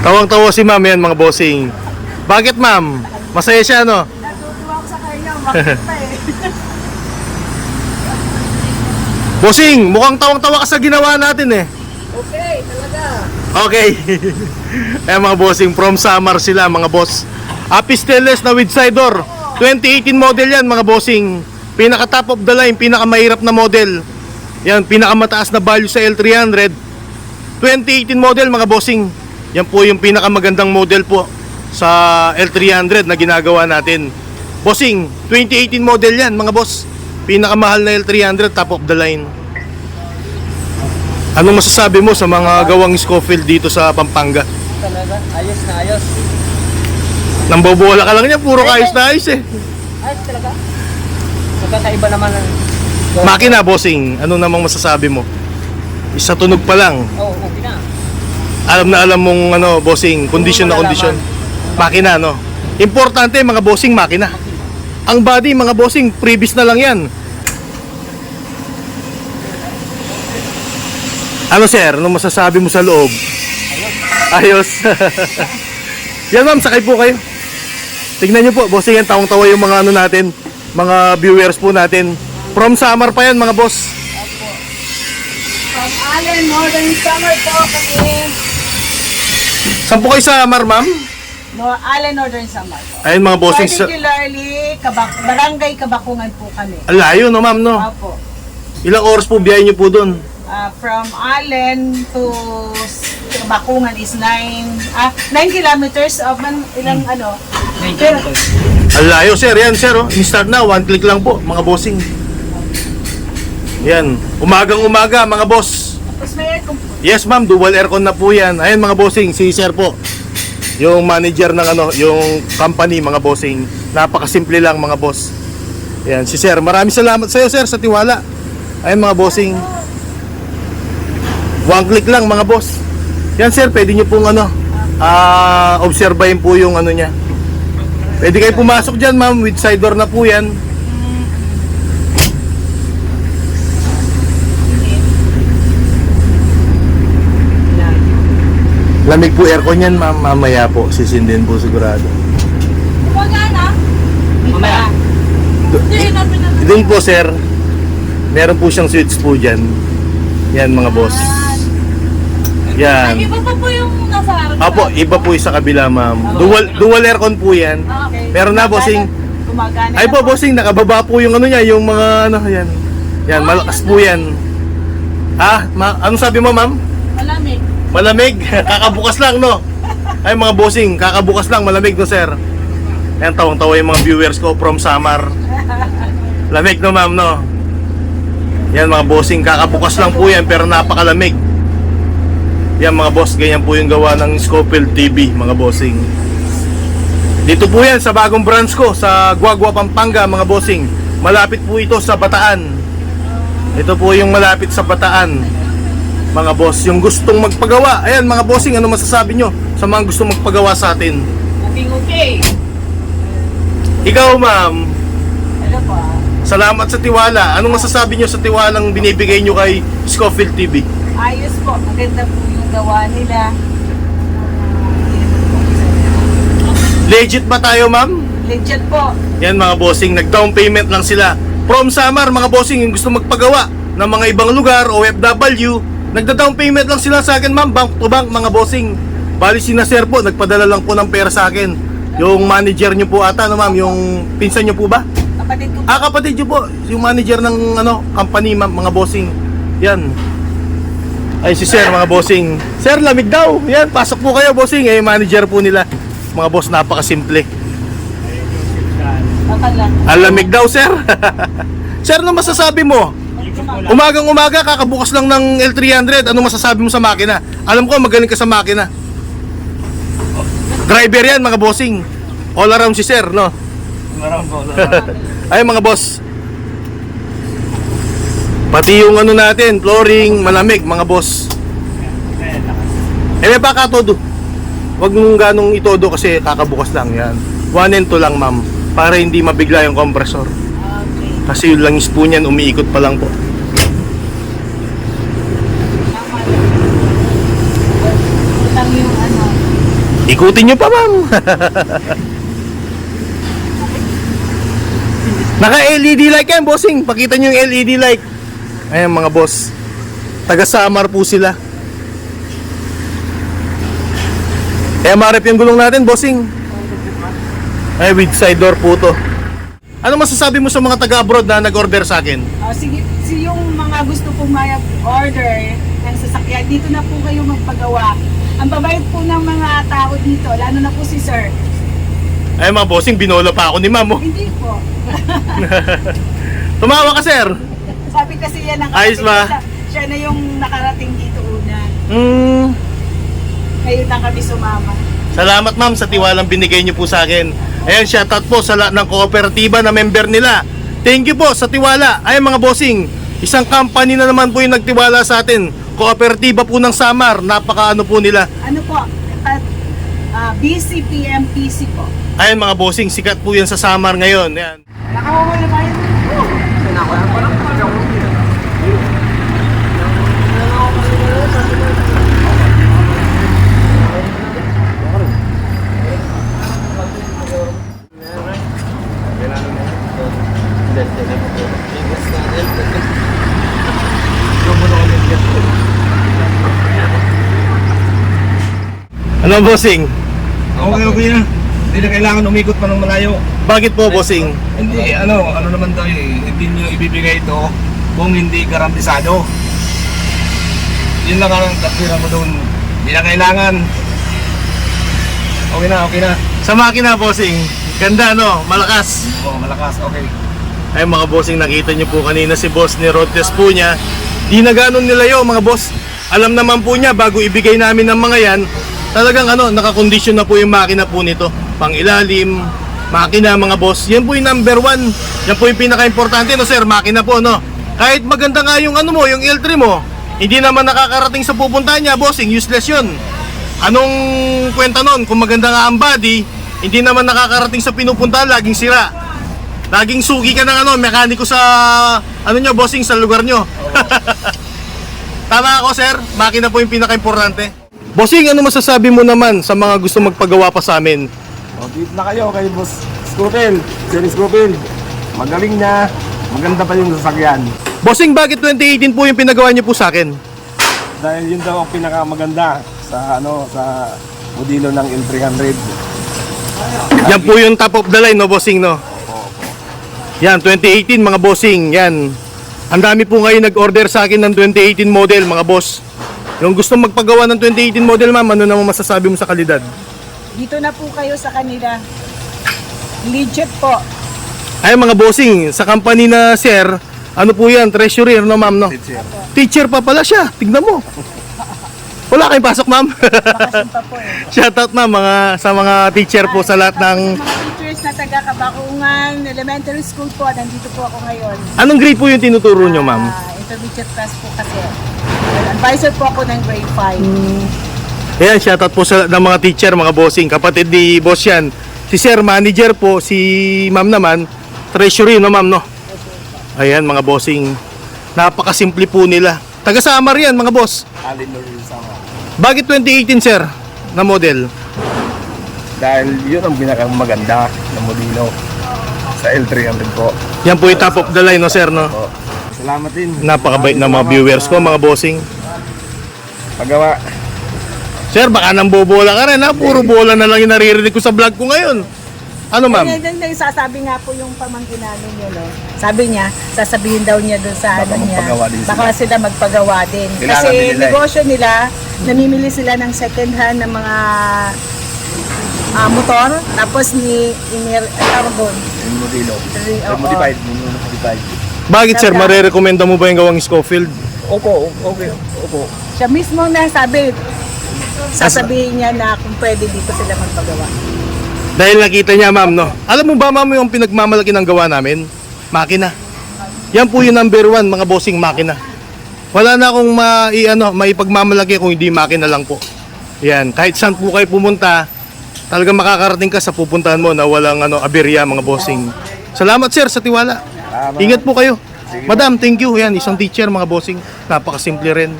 Tawang-tawa si ma'am yan, mga bossing. Bakit ma'am? Masaya siya, no? Natutuwa ko sa kanya, makita eh. Bossing, mukhang tawang-tawa ka sa ginawa natin eh. Okay, talaga. Okay. Ayan mga bossing, from Samar sila mga boss. Stainless na with side door. 2018 model yan mga bossing. Pinaka top of the line, pinaka mahirap na model. Yan, pinaka mataas na value sa L300. 2018 model mga bossing. Yan po yung pinaka magandang model po sa L300 na ginagawa natin. Bossing, 2018 model yan mga boss. Pinakamahal na L300, top of the line. Anong masasabi mo sa mga gawang Scofield dito sa Pampanga? Talaga, ayos na ayos. Nambobola ka lang niya, puro ayos na ayos eh. Ayos talaga. Magkakaiba naman ang... Makina, bossing, ano namang masasabi mo? Isa tunog pa lang. Oo, okay na. Alam na alam mong ano, bossing, kondisyon na kondisyon. Makina, no? Importante mga bossing, makina. Ang body, mga bossing, previous na lang yan. Ano sir, ano masasabi mo sa loob? Ayos. Yan ma'am, sakay po kayo. Tignan nyo po, bossing yan, tawang-tawa yung mga ano natin, mga viewers po natin. From Samar pa yan mga boss. From Allen, Northern Summer po kami. Saan po kayo sa Samar ma'am? Allen, Northern Summer po. Ayun mga bossing. Particularly, Barangay Kabakungan po kami. Alayo no ma'am no? Opo. Ilang oras po biyahe nyo po doon? From Allen to Kabakungan is 9 kilometers of ilang ano? Pero, Alayo sir, yan sir oh. In-start na, one click lang po mga bossing. Yan, umagang umaga mga boss. tapos may aircon po. Yes ma'am, dual aircon na po yan. Ayun mga bossing, si sir po. Yung manager ng ano, yung company mga bossing. Napakasimple lang mga boss. Yan, si sir. Maraming salamat sa iyo sir sa tiwala. Ayun mga bossing. One click lang mga boss. Yan sir, pwede nyo pong ano, obserbahin po yung ano niya. Pwede kayo pumasok dyan ma'am, with side door na po yan. Lamig po aircon yan ma'am, mamaya po, sisindin po sigurado. Kumagana? Mamaya. Doon po sir, meron po siyang switch po dyan. Yan mga boss. Yan. Ay, iba pa po yung nasa harap. Apo, iba po yung sa kabila ma'am. Dual aircon po yan. Okay. Pero na bossing. Gumagana. Ay po bossing, nakababa po yung ano niya, yung mga ano yan. Yan, malakas po yan. Anong sabi mo ma'am? Malamig. Malamig, kakabukas lang no. Ay mga bossing, kakabukas lang, malamig no sir. Yan, tawang-tawa yung mga viewers ko from Samar. Lamig no ma'am no. Yan mga bossing, kakabukas lang po yan pero napakalamig. Yan mga boss, ganyan po yung gawa ng Scofield TV mga bossing. Dito po yan sa bagong branch ko sa Guagua, Pampanga mga bossing. Malapit po ito sa Bataan. Ito po yung malapit sa Bataan mga boss, yung gustong magpagawa. Ayan mga bossing, ano masasabi nyo sa mga gustong magpagawa sa atin? Okay. Ikaw ma'am, Ano pa? salamat sa tiwala. Anong masasabi nyo sa tiwalang binibigay nyo kay Scofield TV? Ayos po. Maganda po yung gawa nila. Legit ba tayo ma'am? Legit po. Yan mga bossing, nag-down payment lang sila. From Samar mga bossing, yung gusto magpagawa ng mga ibang lugar, OFW, nagda-down payment lang sila sa akin ma'am, bank to bank mga bossing. Bali si Nasir po, nagpadala lang po ng pera sa akin. Yung manager nyo po ata, no ma'am, yung pinsan nyo po ba? Kapatid ko po. Kapatid nyo po, yung manager ng ano, company ma'am, mga bossing. Yan. Ay si sir mga bossing. Sir, lamig daw. Yan, pasok po kayo bossing. Eh, manager po nila. Mga boss, napakasimple. Lang. Ang lamig daw sir. Sir, ano masasabi mo? Umagang umaga, kakabukas lang ng L300. Ano masasabi mo sa makina? Alam ko, magaling ka sa makina. Driver yan mga bossing. All around si sir, no? Ay mga boss, pati yung ano natin, flooring, malamig mga boss. May pakatodo. Huwag mong ganong itodo kasi kakabukas lang yan. 1 and 2 lang ma'am, para hindi mabigla yung compressor. Okay. Kasi yung langis po niyan, umiikot pa lang po. Tama lang. Utang yung ano. Ikutin nyo pa, ma'am. Naka-LED light yan, bossing. Pakita nyo yung LED light. Ayan, mga boss. Taga-Samar po sila. Kaya marip yung gulong natin, bossing. Ay, with side door po to. Ano masasabi mo sa mga taga-abroad na nag-order sa akin? Sige, yung mga gusto pong order ng sasakyan, dito na po kayo magpagawa. Ang babait po ng mga tao dito, lalo na po si sir. Ay, mga bossing, binola pa ako ni ma'am. Oh. Hindi po. Tumawa ka, sir. Sabi kasi yan ang Ayos ba? Siya na yung nakarating dito una. Kayo na kami sumama. Salamat, ma'am, sa tiwalang binigay niyo po sa akin. Ayan, shoutout po sa lahat ng kooperatiba na member nila. Thank you po sa tiwala. Ay, mga bossing, isang company na naman po yung nagtiwala sa atin. Kooperatiba po ng Samar. Napaka-ano po nila. Ano po? BCPMPC po. Ayan, mga bossing, sikat po yan sa Samar ngayon. Ayan. Nakawawala ba yun? Ano, bossing? Okay na. Hindi na kailangan umikot pa ng malayo. Bakit po, bossing? Hindi, ano naman tayo hindi nyo ibibigay ito kung hindi garantisado. Yun lang ang tatwira mo doon. Hindi na kailangan. Okay na. Sa makina, bossing, ganda, no? Malakas. Oo, malakas, okay. Ay, mga bossing, nakita niyo po kanina si boss ni road test po niya. Di na ganun nilayo, mga boss. Alam naman po niya, bago ibigay namin ng mga yan, talagang nakakondisyon na po yung makina po nito. Pang ilalim, makina, mga boss. Yan po yung number one. Yan po yung pinaka-importante, no sir, makina po, no? Kahit maganda nga yung yung L3 mo, hindi naman nakakarating sa pupuntahan niya, bossing, useless yun. Anong kwenta nun? Kung maganda nga ang body, hindi naman nakakarating sa pinupuntahan, laging sira. Laging sugi ka ng mekaniko sa nyo, bossing, sa lugar nyo. Tama ako, sir. Makina po yung pinaka-importante. Bossing, ano masasabi mo naman sa mga gusto magpagawa pa sa amin? O, dito na kayo kay Boss Scopel. Sir Scopel. Magaling na. Maganda pa yung sasakyan. Bossing, bakit 2018 po yung pinagawa niyo po sa akin? Dahil yun daw ang pinakamaganda sa sa modelo ng L300. Yan po yung top of the line, no, bossing, no? Yan, 2018, mga bossing, yan. Ang dami po ngayon nag-order sa akin ng 2018 model, mga boss. Yung gusto magpagawa ng 2018 model, ma'am, ano naman masasabi mo sa kalidad? Dito na po kayo sa kanila. Legit po. Ay, mga bossing, sa company na sir, ano po yan, treasurer, no, ma'am, no? Teacher pa pala siya, tignan mo. Wala kayong pasok, ma'am. Bakasyon pa po eh. Shoutout, ma'am, sa mga teacher po sa lahat ng... Mga teachers na taga Kabakungan Elementary School po, nandito po ako ngayon. Anong grade po yung tinuturo nyo, ma'am? Intermediate class po kasi. Advisor po ako ng grade 5. Ayan, shoutout po sa lahat ng mga teacher, mga bossing. Kapatid ni boss yan. Si sir, manager po. Si ma'am naman, treasury, no, ma'am, no? Ayan, mga bossing. Napakasimple po nila. Taga-Samar yan, mga boss. Alinor yung sama. Bakit 2018, sir, na model? Dahil yun ang pinakamaganda na modelo sa L300 po. Yan po yung top of the line, no, sir, no? Po. Salamat din. Napakabait ng mga viewers ko, mga bossing. Pagawa. Sir, baka nang bobola ka rin, ha? Puro bola na lang yung naririnig ko sa vlog ko ngayon. Ano, ma'am? Yan, sasabi nga po yung pamangkin namin yun, no? Sabi niya, sasabihin daw niya doon sa Baka niya. magpagawa din sila. Baka sila magpagawa din. Kailangan Kasi din nila eh. negosyo nila, namimili sila ng second hand ng mga motor. Tapos tawag doon. Yung modelo. Oo. Modified. Modified. Bakit, sir? Marerekomenda mo ba yung gawang Scofield? Opo, okay. Opo. Siya mismo na sasabihin niya na kung pwede dito sila magpagawa. Dahil nakita niya, ma'am, no? Alam mo ba, ma'am, yung pinagmamalaki ng gawa namin? Makina. Yan po yung number one, mga bossing, makina. Wala na akong maipagmamalaki kung hindi makina lang po. Yan, kahit saan po kayo pumunta, talagang makakarating ka sa pupuntahan mo na walang aberya, mga bossing. Salamat, sir, sa tiwala. Ingat po kayo. Madam, thank you. Yan, isang teacher, mga bossing. Napakasimple rin.